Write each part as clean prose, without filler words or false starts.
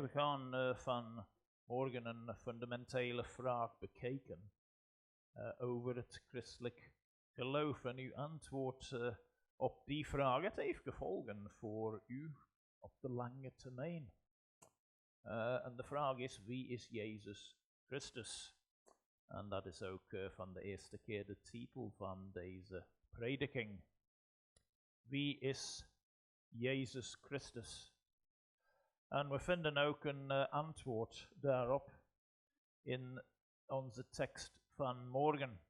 We gaan vanmorgen een fundamentele vraag bekijken over het christelijk geloof. En uw antwoord op die vraag, het heeft gevolgen voor u op de lange termijn. En de vraag is, wie is Jezus Christus? En dat is ook van de eerste keer de titel van deze prediking. Wie is Jezus Christus? En we vinden ook een antwoord daarop in onze tekst van morgen.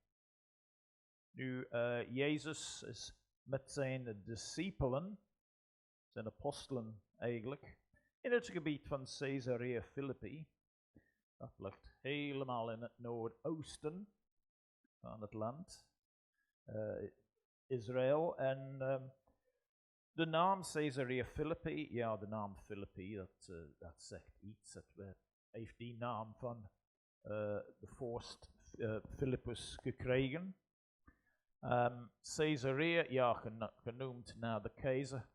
Nu, Jezus is met zijn discipelen, zijn apostelen eigenlijk, in het gebied van Caesarea Filippi. Dat ligt helemaal in het noordoosten van het land, Israël. En de naam Caesarea Filippi, ja, de naam Filippi, dat zegt iets. Het heeft die naam van de vorst Philippus gekregen. Caesarea, ja, genoemd naar de keizer.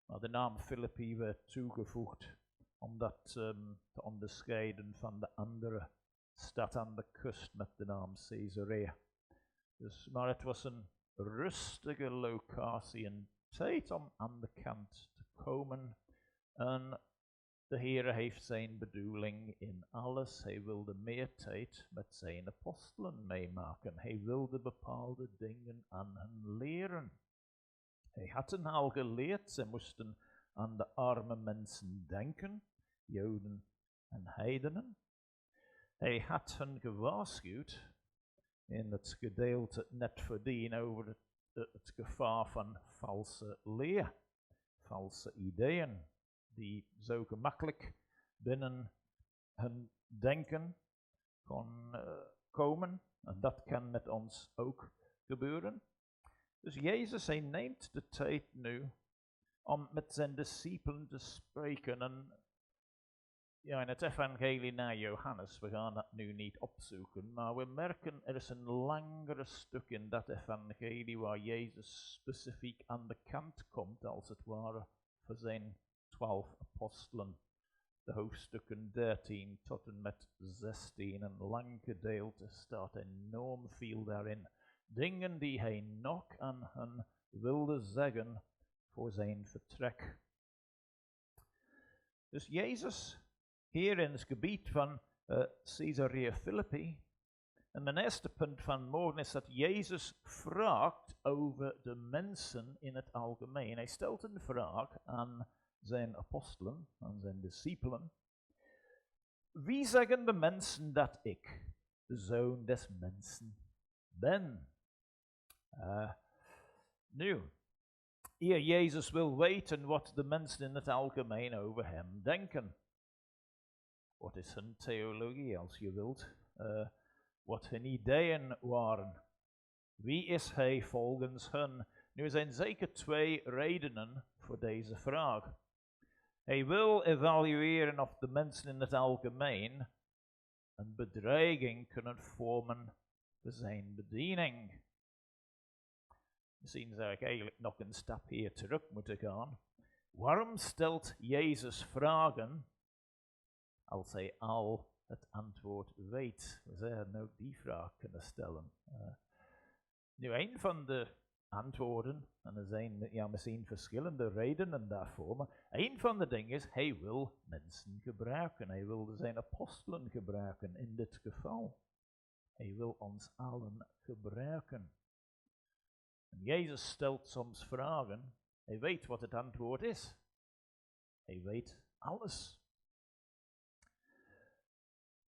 Maar de naam Filippi werd toegevoegd om dat te onderscheiden van de andere stad aan de kust met de naam Caesarea. Maar het was een rustige locatie, een tijd om aan de kant te komen. En de Heere heeft zijn bedoeling in alles. Hij wilde meer tijd met zijn apostelen meemaken. Hij wilde bepaalde dingen aan hen leren. Hij had hen al geleerd, ze moesten aan de arme mensen denken, Joden en heidenen. Hij had hen gewaarschuwd in het gedeelte net voordien over het gevaar van valse leer, valse ideeën, die zo gemakkelijk binnen hun denken kon komen. En dat kan met ons ook gebeuren. Dus Jezus, hij neemt de tijd nu om met zijn discipelen te spreken. En ja, in het evangelie naar Johannes, we gaan dat nu niet opzoeken, maar we merken er is een langere stuk in dat evangelie waar Jezus specifiek aan de kant komt, als het ware, voor zijn 12 apostelen. De hoofdstukken 13 tot en met 16, een lang gedeelte, staat enorm veel daarin. Dingen die hij nog aan hen wilde zeggen voor zijn vertrek. Dus Jezus, hier in het gebied van Caesarea Filippi. En mijn eerste punt van morgen is dat Jezus vraagt over de mensen in het algemeen. Hij stelt een vraag aan zijn apostelen, aan zijn discipelen. Wie zeggen de mensen dat ik, de Zoon des mensen, ben? Nu, hier Jezus wil weten wat de mensen in het algemeen over hem denken. Wat is hun theologie, als je wilt? Wat hun ideeën waren. Wie is hij volgens hun? Nu, er zijn zeker 2 redenen voor deze vraag. Hij wil evalueren of de mensen in het algemeen een bedreiging kunnen vormen voor zijn bediening. Misschien zou ik eigenlijk nog een stap hier terug moeten gaan. Waarom stelt Jezus vragen als hij al het antwoord weet? We zouden ook die vraag kunnen stellen. Nu, een van de antwoorden, en er zijn misschien verschillende redenen daarvoor, maar een van de dingen is, hij wil mensen gebruiken. Hij wilde zijn apostelen gebruiken in dit geval. Hij wil ons allen gebruiken. En Jezus stelt soms vragen, hij weet wat het antwoord is. Hij weet alles.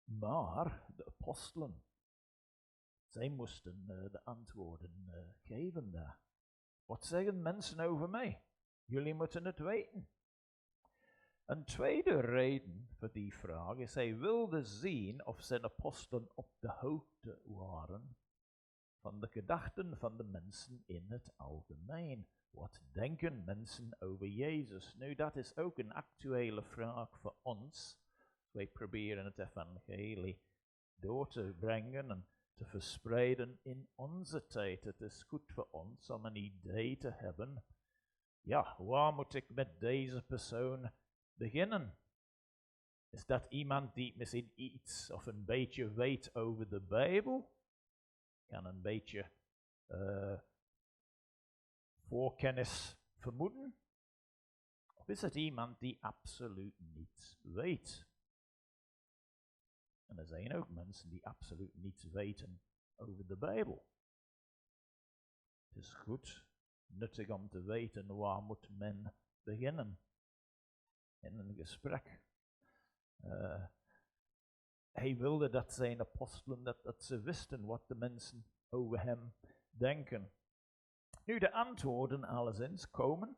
Maar de apostelen, zij moesten de antwoorden geven daar. Wat zeggen mensen over mij? Jullie moeten het weten. Een tweede reden voor die vraag is, hij wilde zien of zijn apostelen op de hoogte waren van de gedachten van de mensen in het algemeen. Wat denken mensen over Jezus? Nu, dat is ook een actuele vraag voor ons. Wij proberen het evangelie door te brengen en te verspreiden in onze tijd. Het is goed voor ons om een idee te hebben. Ja, waar moet ik met deze persoon beginnen? Is dat iemand die misschien iets of een beetje weet over de Bijbel? Kan een beetje voorkennis vermoeden? Of is het iemand die absoluut niets weet? En er zijn ook mensen die absoluut niets weten over de Bijbel. Het is goed, nuttig om te weten waar moet men beginnen in een gesprek. Hij wilde dat zijn apostelen, dat ze wisten wat de mensen over hem denken. Nu de antwoorden alleszins komen.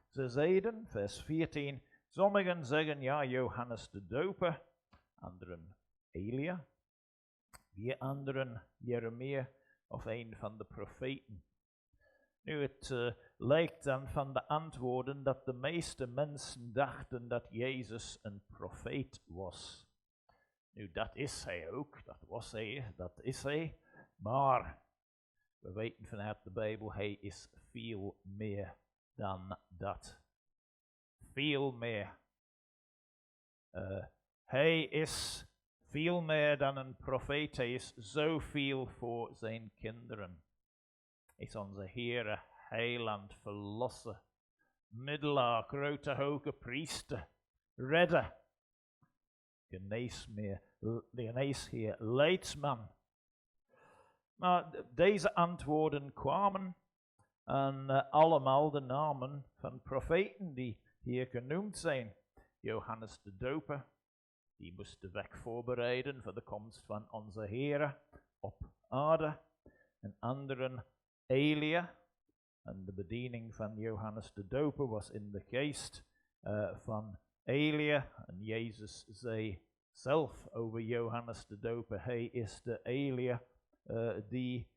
Ze zeiden, vers 14, sommigen zeggen ja, Johannes de Doper, anderen Elia, weer anderen Jeremia of een van de profeten. Nu het lijkt dan van de antwoorden dat de meeste mensen dachten dat Jezus een profeet was. Nu dat is hij ook, dat was hij, dat is hij, maar we weten vanuit de Bijbel, hij is veel meer dan dat. Veel meer. Hij is veel meer dan een profeet, hij is zoveel voor zijn kinderen. Hij is onze Heere, heiland, verlosser, middelaar, grote hoge priester, redder, geneesheer, leidsman. Maar deze antwoorden kwamen aan allemaal de namen van profeten die hier genoemd zijn. Johannes de Doper, die moest de weg voorbereiden voor de komst van onze Heere op aarde. En anderen Elia, en de bediening van Johannes de Doper was in de geest van Elia. En Jezus zei zelf over Johannes de Doper, hij is de Elia die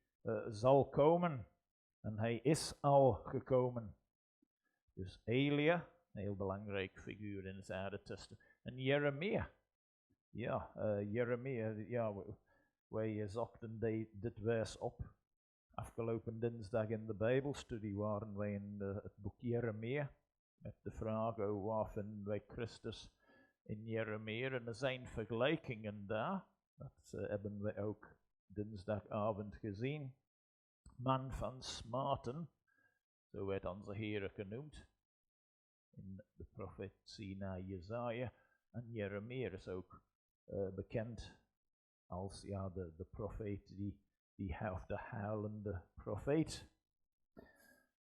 zal komen. En hij is al gekomen. Dus Elia, een heel belangrijk figuur in het Oude Testament. En Jeremia. Ja, Jeremia, ja, wij zochten dit vers op. Afgelopen dinsdag in de Bijbelstudie waren wij in het boek Jeremia. Met de vraag, waar vinden wij Christus in Jeremia? En er zijn vergelijkingen daar. Dat hebben we ook dinsdagavond gezien. Man van smaten, zo werd onze Heer genoemd. In de profetie naar Jesaja. En Jeremia is ook bekend als de profeet of de huilende profeet.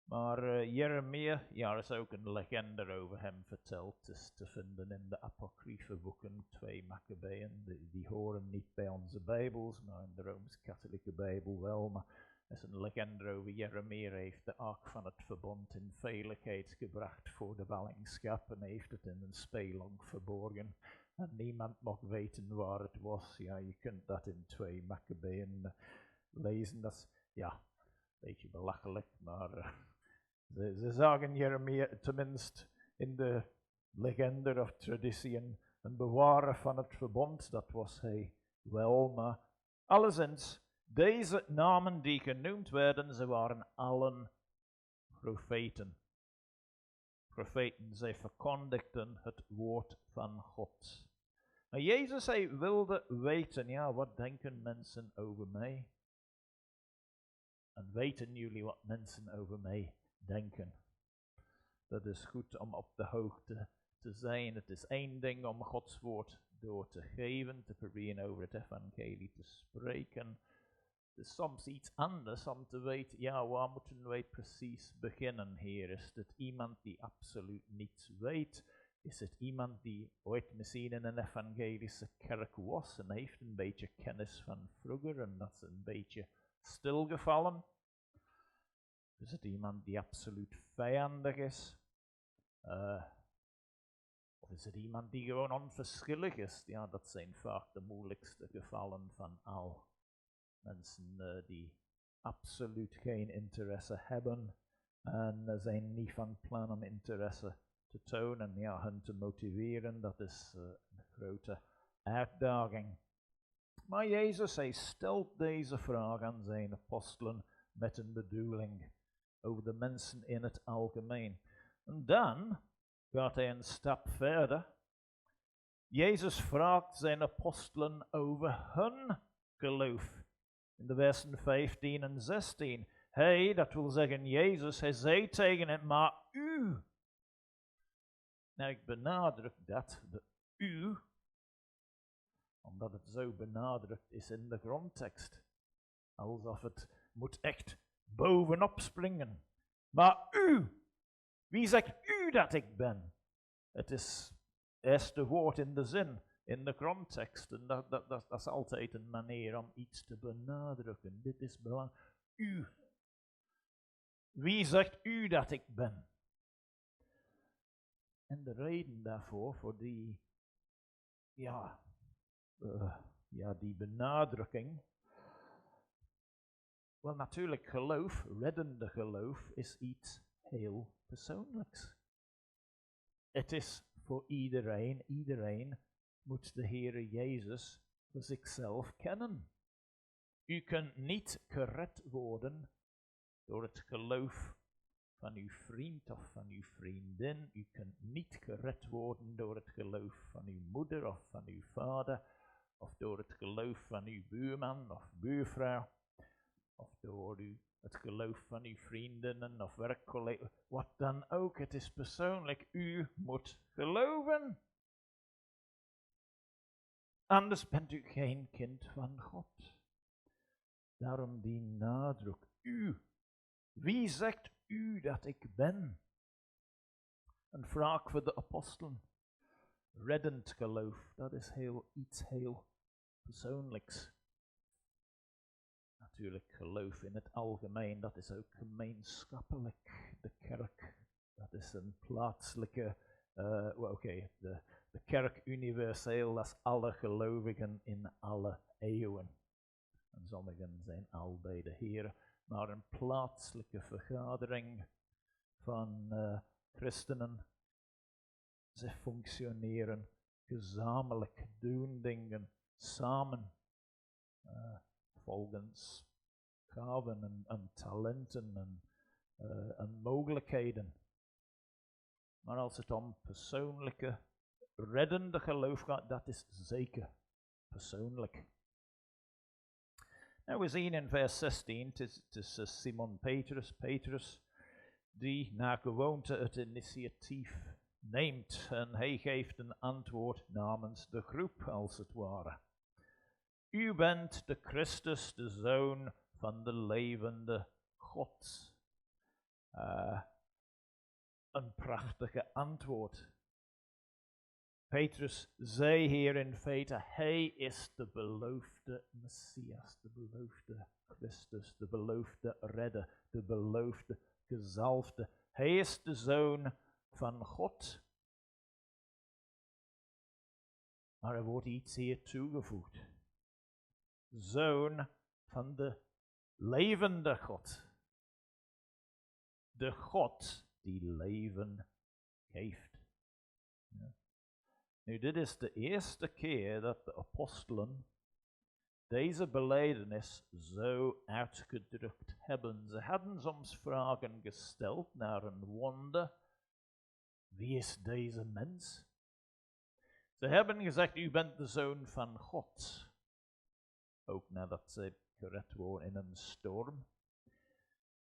Maar Jeremia, er is ook een legende over hem verteld. Het is te vinden in de apocryfe boeken, 2 Maccabeeën. Die horen niet bij onze Bijbels, maar in de Rooms-Katholieke Bijbel wel. Maar er is een legende over Jeremia, heeft de ark van het verbond in veiligheid gebracht voor de ballingschap en heeft het in een spelonk verborgen. En niemand mocht weten waar het was. Ja, je kunt dat in 2 Maccabeeën lezen. Dat is, een beetje belachelijk, maar ze zagen Jeremia tenminste in de legende of traditie een bewarer van het verbond. Dat was hij wel, maar alleszins, deze namen die genoemd werden, ze waren allen profeten. Profeten, zij verkondigden het woord van God. Maar Jezus, hij wilde weten, wat denken mensen over mij? En weten jullie wat mensen over mij denken? Dat is goed om op de hoogte te zijn. Het is één ding om Gods woord door te geven, te proberen over het evangelie te spreken. Het is soms iets anders om te weten, waar moeten wij precies beginnen, Heer? Is het iemand die absoluut niets weet? Is het iemand die ooit misschien in een evangelische kerk was en heeft een beetje kennis van vroeger en dat is een beetje stilgevallen? Is het iemand die absoluut vijandig is? Of is het iemand die gewoon onverschillig is? Ja, dat zijn vaak de moeilijkste gevallen van al. Mensen die absoluut geen interesse hebben en zijn niet van plan om interesse te tonen. Hen te motiveren, dat is een grote uitdaging. Maar Jezus, hij stelt deze vraag aan zijn apostelen met een bedoeling over de mensen in het algemeen. En dan gaat hij een stap verder. Jezus vraagt zijn apostelen over hun geloof. In de versen 15 en 16. Hij, dat wil zeggen Jezus, hij zei tegen hem, maar u. Nou, ik benadruk dat, de u, omdat het zo benadrukt is in de grondtekst. Alsof het moet echt bovenop springen. Maar u, wie zegt u dat ik ben? Het is het eerste woord in de zin, in de grondtekst. En dat is altijd een manier om iets te benadrukken. Dit is belangrijk. U. Wie zegt u dat ik ben? En de reden daarvoor, voor die, die benadrukking. Wel, natuurlijk geloof, reddende geloof, is iets heel persoonlijks. Het is voor iedereen. Iedereen moet de Heere Jezus voor zichzelf kennen. U kunt niet gered worden door het geloof van uw vriend of van uw vriendin. U kunt niet gered worden door het geloof van uw moeder of van uw vader, of door het geloof van uw buurman of buurvrouw, of door het geloof van uw vriendinnen of werkcollega's, wat dan ook. Het is persoonlijk. U moet geloven. Anders bent u geen kind van God. Daarom die nadruk. U. Wie zegt u dat ik ben? Een vraag voor de apostelen. Reddend geloof, dat is iets heel persoonlijks. Natuurlijk geloof in het algemeen, dat is ook gemeenschappelijk. De kerk, dat is een plaatselijke, de kerk universeel, dat is alle gelovigen in alle eeuwen. En sommigen zijn al bij de Heer, maar een plaatselijke vergadering van christenen. Ze functioneren gezamenlijk, doen dingen samen, volgens gaven en talenten en mogelijkheden. Maar als het om persoonlijke, reddende geloof gaat, dat is zeker persoonlijk. Nou, we zien in vers 16, het is Simon Petrus, die naar gewoonte het initiatief neemt. En hij geeft een antwoord namens de groep, als het ware. U bent de Christus, de Zoon van de levende God. Een prachtige antwoord. Petrus zei hier in feite, hij is de beloofde Messias, de beloofde Christus, de beloofde redder, de beloofde gezalfde. Hij is de Zoon van God. Maar er wordt iets hier toegevoegd. Zoon van de levende God. De God die leven geeft. Ja. Nu, dit is de eerste keer dat de apostelen deze belijdenis zo uitgedrukt hebben. Ze hadden soms vragen gesteld naar een wonder. Wie is deze mens? Ze hebben gezegd, u bent de Zoon van God. Ook nadat ze gered worden in een storm.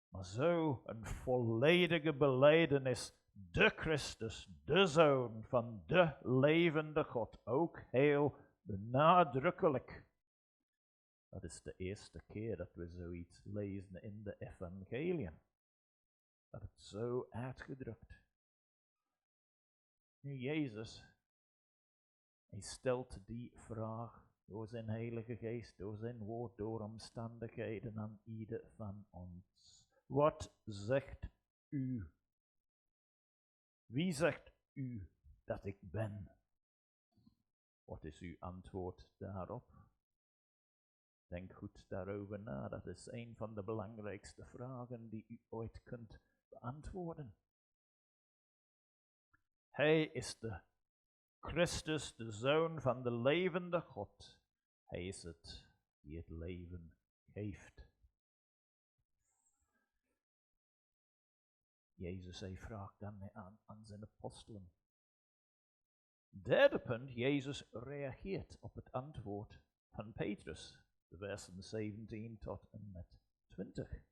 Maar zo een volledige belijdenis. De Christus, de Zoon van de levende God. Ook heel nadrukkelijk. Dat is de eerste keer dat we zoiets lezen in de evangeliën. Dat het zo uitgedrukt. Nu Jezus, hij stelt die vraag door zijn Heilige Geest, door zijn woord, door omstandigheden aan ieder van ons. Wat zegt u? Wie zegt u dat ik ben? Wat is uw antwoord daarop? Denk goed daarover na. Dat is een van de belangrijkste vragen die u ooit kunt beantwoorden. Hij is de Christus, de Zoon van de levende God. Hij is het die het leven geeft. Jezus, hij vraagt dan aan zijn apostelen. Derde punt, Jezus reageert op het antwoord van Petrus. De versen 17 tot en met 20.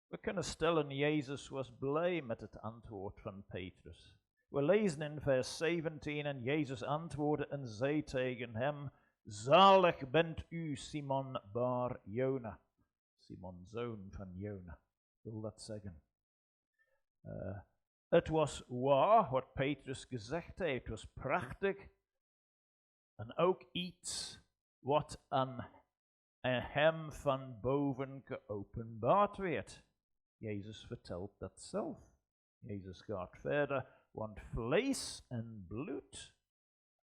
We kunnen stellen, Jezus was blij met het antwoord van Petrus. We lezen in vers 17, en Jezus antwoordde en zei tegen hem, zalig bent u, Simon Barjona. Simon, zoon van Jona, wil dat zeggen. Het was waar wat Petrus gezegd heeft, het was prachtig. En ook iets wat aan hem van boven geopenbaard werd. Jezus vertelt dat zelf. Jezus gaat verder, want vlees en bloed,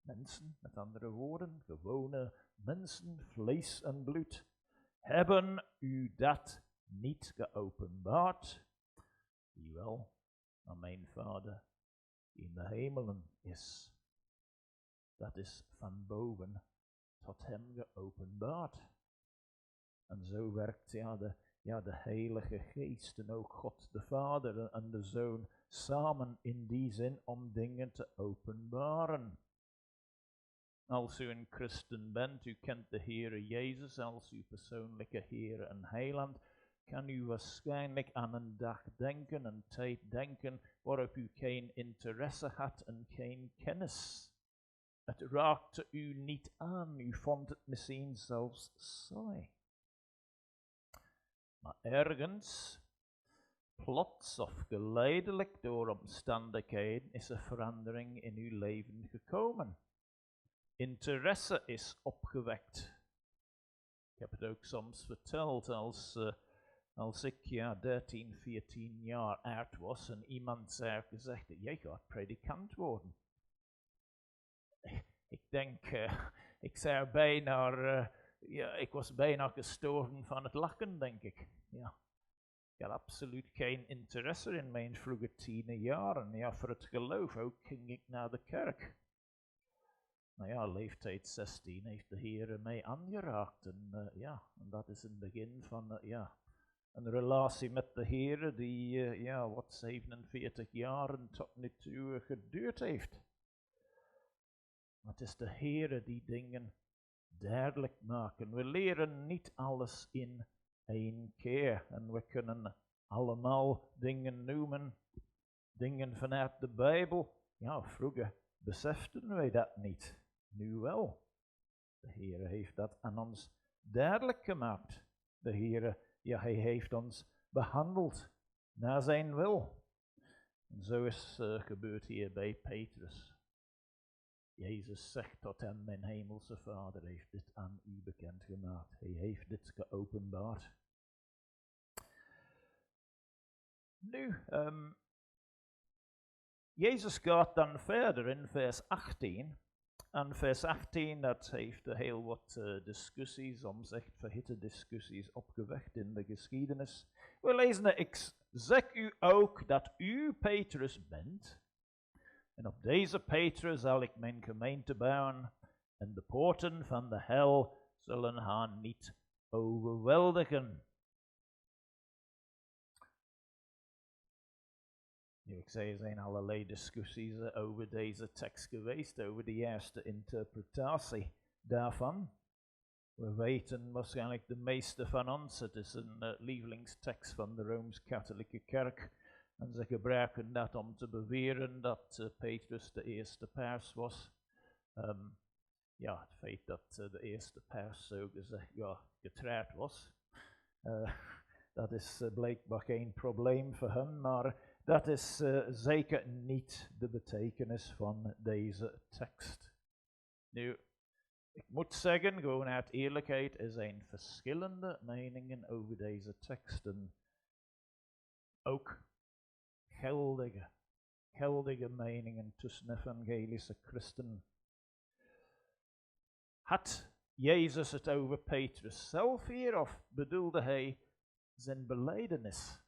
mensen, met andere woorden, gewone mensen, vlees en bloed, hebben u dat niet geopenbaard, die wel aan mijn Vader die in de hemelen is. Dat is van boven tot hem geopenbaard. En zo werkt de Heilige Geest en ook God de Vader en de Zoon samen in die zin om dingen te openbaren. Als u een christen bent, u kent de Heere Jezus als uw persoonlijke Heere en Heiland, kan u waarschijnlijk aan een dag denken, een tijd denken, waarop u geen interesse had en geen kennis. Het raakte u niet aan, u vond het misschien zelfs saai. Maar ergens, plots of geleidelijk door omstandigheden, is er verandering in uw leven gekomen. Interesse is opgewekt. Ik heb het ook soms verteld als ik 13, 14 jaar oud was en iemand zei gezegd, jij gaat predikant worden. Ik denk, ik was bijna gestorven van het lachen, denk ik. Ja. Ik had absoluut geen interesse in mijn vroege tienerjaren. Ja, voor het geloof ook ging ik naar de kerk. Nou ja, leeftijd 16 heeft de Heer mij aangeraakt. En dat is het begin van een relatie met de Heer die 47 jaren tot nu toe geduurd heeft. Maar het is de Heer die dingen duidelijk maken. We leren niet alles in één keer. En we kunnen allemaal dingen noemen, dingen vanuit de Bijbel. Ja, vroeger beseften wij dat niet. Nu wel. De Heer heeft dat aan ons duidelijk gemaakt. De Heer, hij heeft ons behandeld naar zijn wil. En zo is gebeurd hier bij Petrus. Jezus zegt tot hem, mijn hemelse Vader heeft dit aan u bekendgemaakt. Hij heeft dit geopenbaard. Nu, Jezus gaat dan verder in vers 18. En vers 18, dat heeft heel wat discussies, soms echt verhitte discussies opgewekt in de geschiedenis. We lezen, ik zeg u ook dat u Petrus bent. En op deze Petrus zal ik mijn gemeente bouwen. En de poorten van de hel zullen haar niet overweldigen. Nu, ik zei, er zijn allerlei discussies over deze tekst geweest, over de juiste interpretatie daarvan. We weten waarschijnlijk de meeste van ons, het is een lievelingstekst van de Rooms-Katholieke Kerk. En ze gebruiken dat om te beweren dat Petrus de eerste paus was. Het feit dat de eerste paus zo gezegd getrouwd was, dat is blijkbaar geen probleem voor hem, maar dat is zeker niet de betekenis van deze tekst. Nu, ik moet zeggen, gewoon uit eerlijkheid, er zijn verschillende meningen over deze teksten. Ook geldige meningen tussen evangelische christenen. Had Jezus het over Petrus zelf hier, of bedoelde hij zijn belijdenis?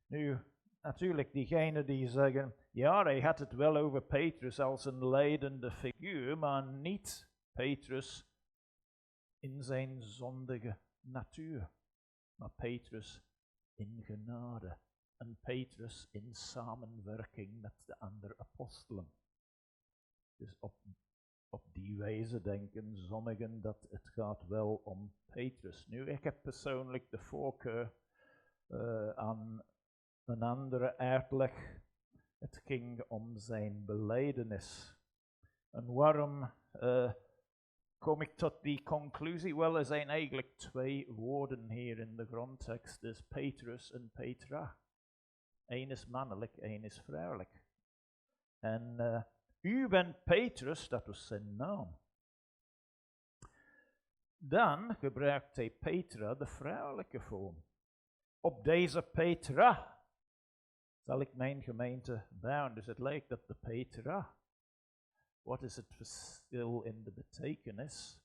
Nu, natuurlijk diegenen die zeggen, ja, hij had het wel over Petrus als een leidende figuur, maar niet Petrus in zijn zondige natuur, maar Petrus in genade. En Petrus in samenwerking met de andere apostelen. Dus op die wijze denken sommigen dat het gaat wel om Petrus. Nu, ik heb persoonlijk de voorkeur aan een andere uitleg. Het ging om zijn belijdenis. En waarom kom ik tot die conclusie? Wel, er zijn eigenlijk 2 woorden hier in de grondtekst. Dus Petrus en Petra. Eén is mannelijk, één is vrouwelijk. En u bent Petrus, dat was zijn naam. Dan gebruikt hij Petra, de vrouwelijke vorm. Op deze Petra zal ik mijn gemeente bouwen. Dus het lijkt dat de Petra. Wat is het verschil in de betekenis?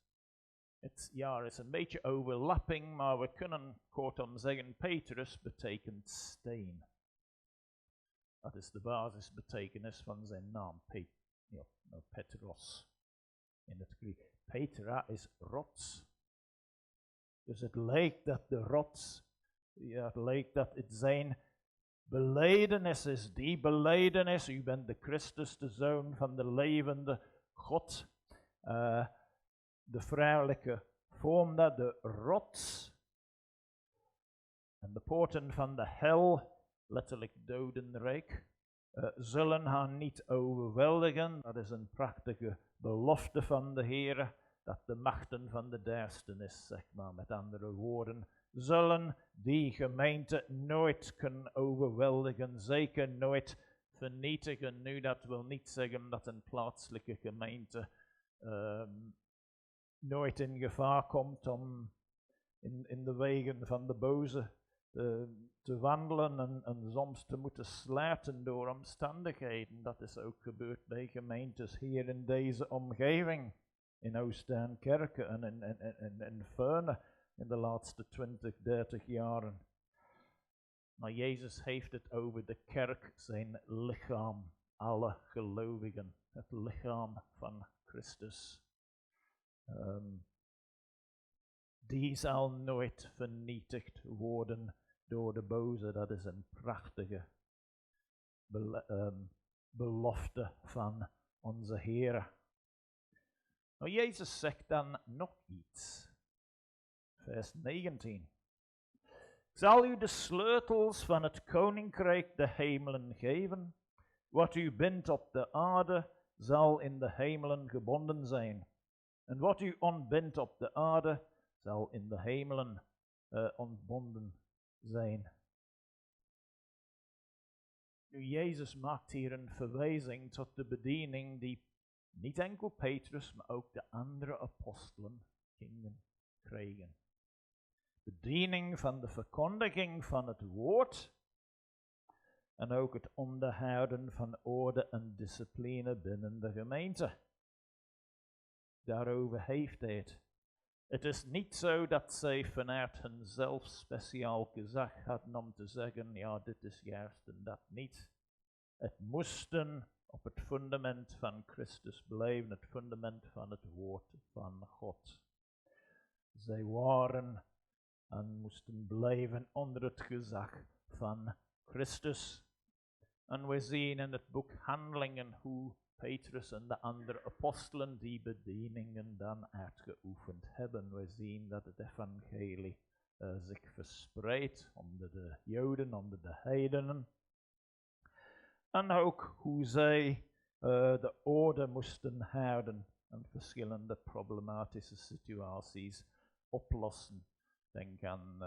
Er is een beetje overlapping, maar we kunnen kortom zeggen, Petrus betekent steen. Dat is de basisbetekenis van zijn naam, Petros in het Grieks. Petra is rots. Dus het lijkt dat de rots, het lijkt dat het zijn belijdenis is. Die belijdenis, u bent de Christus, de Zoon van de levende God. De vrouwelijke vorm dat de rots. En de poorten van de hel, letterlijk dodenrijk, zullen haar niet overweldigen. Dat is een prachtige belofte van de Heer, dat de machten van de duisternis, zeg maar met andere woorden, zullen die gemeente nooit kunnen overweldigen, zeker nooit vernietigen. Nu, dat wil niet zeggen dat een plaatselijke gemeente nooit in gevaar komt om in de wegen van de boze te wandelen en soms te moeten sluiten door omstandigheden. Dat is ook gebeurd bij gemeentes hier in deze omgeving, in Oost-Duinkerke en in Veurne in de laatste 20, 30 jaren. Maar Jezus heeft het over de kerk, zijn lichaam, alle gelovigen, het lichaam van Christus. Die zal nooit vernietigd worden door de boze. Dat is een prachtige belofte van onze Heer. Nou, Jezus zegt dan nog iets. Vers 19. Ik zal u de sleutels van het koninkrijk der hemelen geven. Wat u bindt op de aarde, zal in de hemelen gebonden zijn. En wat u ontbindt op de aarde, zal in de hemelen ontbonden zijn. Nu, Jezus maakt hier een verwijzing tot de bediening die niet enkel Petrus, maar ook de andere apostelen kregen. Bediening van de verkondiging van het woord en ook het onderhouden van orde en discipline binnen de gemeente. Daarover heeft hij het. Het is niet zo dat zij vanuit hunzelf speciaal gezag hadden om te zeggen, ja, dit is juist en dat niet. Het moesten op het fundament van Christus blijven, het fundament van het woord van God. Zij waren en moesten blijven onder het gezag van Christus. En we zien in het boek Handelingen hoe Petrus en de andere apostelen die bedieningen dan uitgeoefend hebben. We zien dat het evangelie zich verspreidt onder de Joden, onder de heidenen. En ook hoe zij de orde moesten houden en verschillende problematische situaties oplossen. Denk aan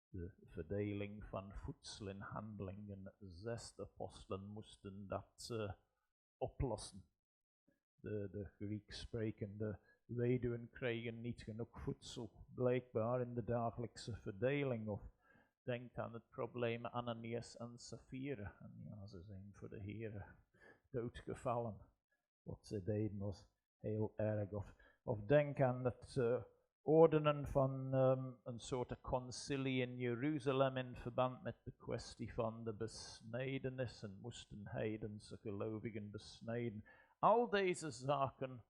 de verdeling van voedsel in Handelingen 6. De apostelen moesten dat oplossen. De Grieks sprekende weduwen kregen niet genoeg voedsel, blijkbaar in de dagelijkse verdeling. Of denk aan het probleem Ananias en Sapphira. En ja, ze zijn voor de Heer doodgevallen. Wat ze deden was heel erg. Of denk aan het ordenen van een soort concilie in Jeruzalem in verband met de kwestie van de besnijdenis en moesten heidense gelovigen besnijden. Al deze zaken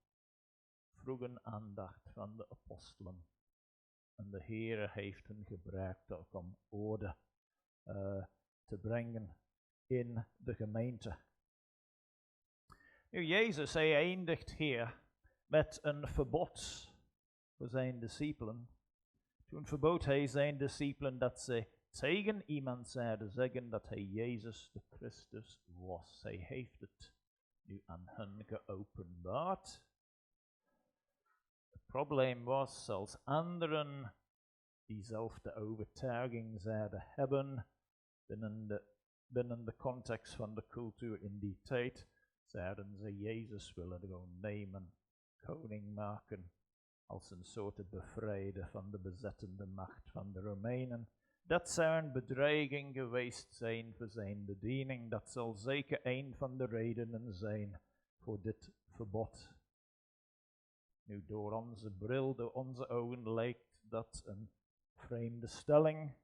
vroegen aandacht van de apostelen. En de Heer heeft hen gebruikt ook om orde te brengen in de gemeente. Nu, Jezus, hij eindigt hier met een verbod voor zijn discipelen. Toen verbood hij zijn discipelen dat ze tegen iemand zouden zeggen dat hij Jezus de Christus was. Hij heeft het nu aan hen geopenbaard. Het probleem was, als anderen diezelfde overtuiging zouden hebben binnen de context van de cultuur in die tijd, zouden ze Jezus willen gewoon nemen, koning maken, als een soort bevrijder van de bezettende macht van de Romeinen. Dat zou een bedreiging geweest zijn voor zijn bediening. Dat zal zeker een van de redenen zijn voor dit verbod. Nu, door onze bril, door onze ogen, lijkt dat een vreemde stelling.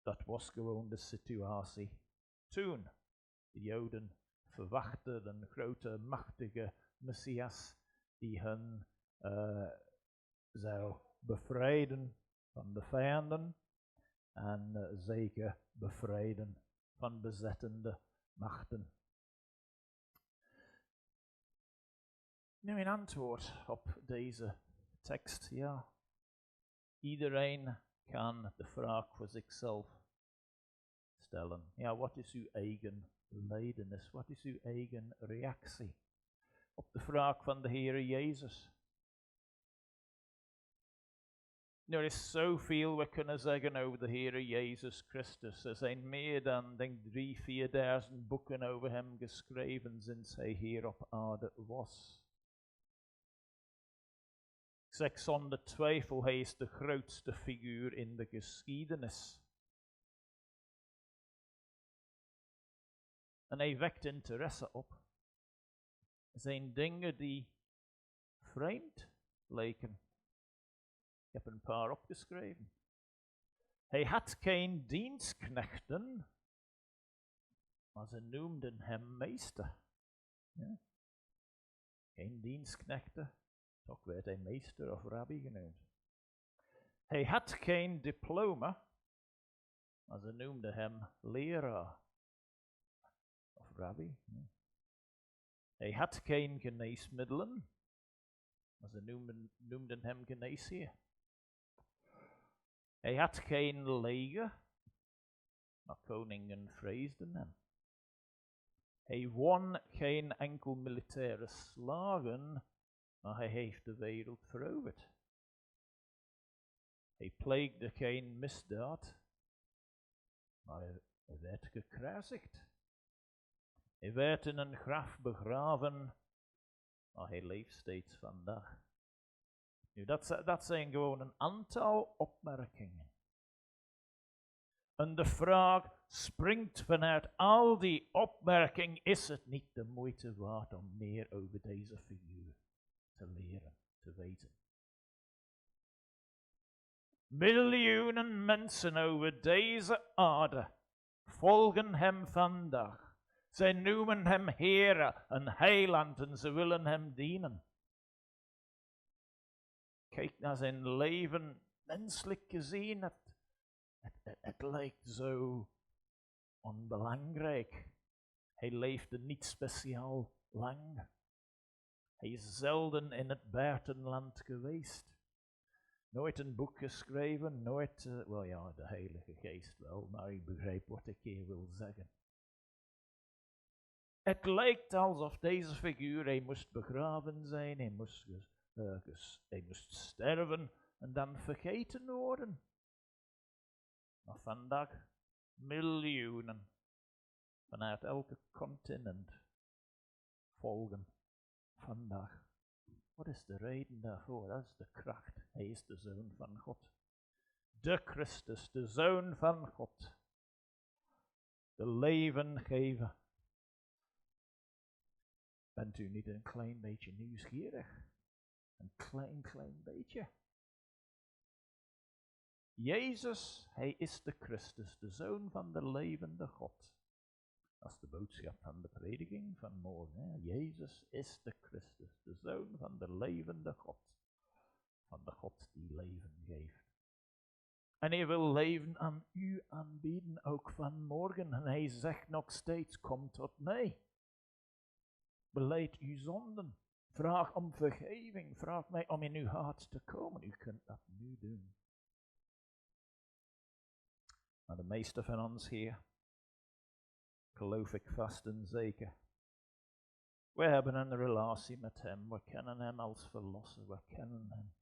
Dat was gewoon de situatie toen. De Joden verwachten een grote, machtige Messias die hen zou bevrijden van de vijanden en zeker bevrijden van bezettende machten. Nu in antwoord op deze tekst, ja, iedereen kan de vraag voor zichzelf stellen. Ja, wat is uw eigen belijdenis? Wat is uw eigen reactie op de vraag van de Heere Jezus? Er is zoveel we kunnen zeggen over de Heere Jezus Christus. Er zijn meer dan, denk 3.000-4.000 boeken over hem geschreven sinds hij hier op aarde was. Ik zeg zonder twijfel, hij is de grootste figuur in de geschiedenis. En hij wekt interesse op. Er zijn dingen die vreemd lijken. Ik heb een paar opgeschreven. Hij had geen dienstknechten, maar ze noemden hem meester. Ja. Geen dienstknechten, toch werd hij meester of rabbi genoemd. Hij had geen diploma, maar ze noemden hem leraar of rabbi. Ja. Hij had geen geneesmiddelen, maar ze noemden hem geneesheer. Hij had geen leger, maar koningen vreesden hem. Hij won geen enkel militaire slagen, maar hij heeft de wereld veroverd. Hij pleegde geen misdaad, maar hij werd gekruisigd. Hij werd in een graf begraven, maar hij leeft steeds vandaag. Nu, dat zijn gewoon een aantal opmerkingen. En de vraag springt vanuit al die opmerkingen, is het niet de moeite waard om meer over deze figuur te leren, te weten? Miljoenen mensen over deze aarde volgen hem vandaag. Zij noemen hem Heere en Heiland en ze willen hem dienen. Kijk naar zijn leven, menselijk gezien, het lijkt zo onbelangrijk. Hij leefde niet speciaal lang. Hij is zelden in het buitenland geweest. Nooit een boek geschreven, nooit, wel ja, de Heilige Geest wel, maar ik begrijp wat ik hier wil zeggen. Het lijkt alsof deze figuur, hij moest begraven zijn, hij moest sterven en dan vergeten worden. Maar vandaag miljoenen vanuit elke continent volgen vandaag. Wat is de reden daarvoor? Dat is de kracht. Hij is de Zoon van God. De Christus, de Zoon van God. De levengever. Bent u niet een klein beetje nieuwsgierig? Een klein beetje. Jezus, hij is de Christus, de Zoon van de levende God. Dat is de boodschap van de prediking van morgen. Hè? Jezus is de Christus, de Zoon van de levende God. Van de God die leven geeft. En hij wil leven aan u aanbieden, ook vanmorgen. En hij zegt nog steeds, kom tot mij. Beleid uw zonden. Vraag om vergeving. Vraag mij om in uw hart te komen. U kunt dat nu doen. Maar de meeste van ons hier, geloof ik vast en zeker. We hebben een relatie met hem. We kennen hem als verlosser. We kennen hem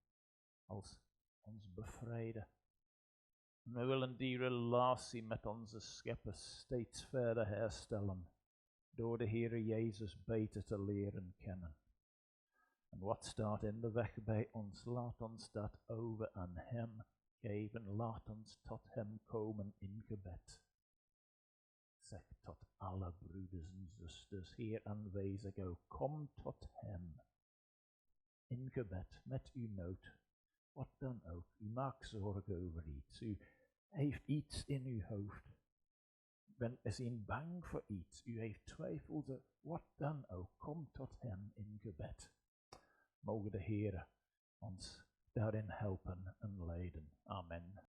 als ons bevrijder. En we willen die relatie met onze schepper steeds verder herstellen. Door de Heere Jezus beter te leren kennen. En wat staat in de weg bij ons? Laat ons dat over aan hem geven. Laat ons tot hem komen in gebed. Zeg tot alle broeders en zusters hier aanwezig, kom tot hem. In gebed, met uw nood. Wat dan ook. U maakt zorgen over iets. U heeft iets in uw hoofd. U bent misschien bang voor iets. U heeft twijfels. Wat dan ook. Kom tot hem in gebed. Mogen de Heer ons daarin helpen en leiden. Amen.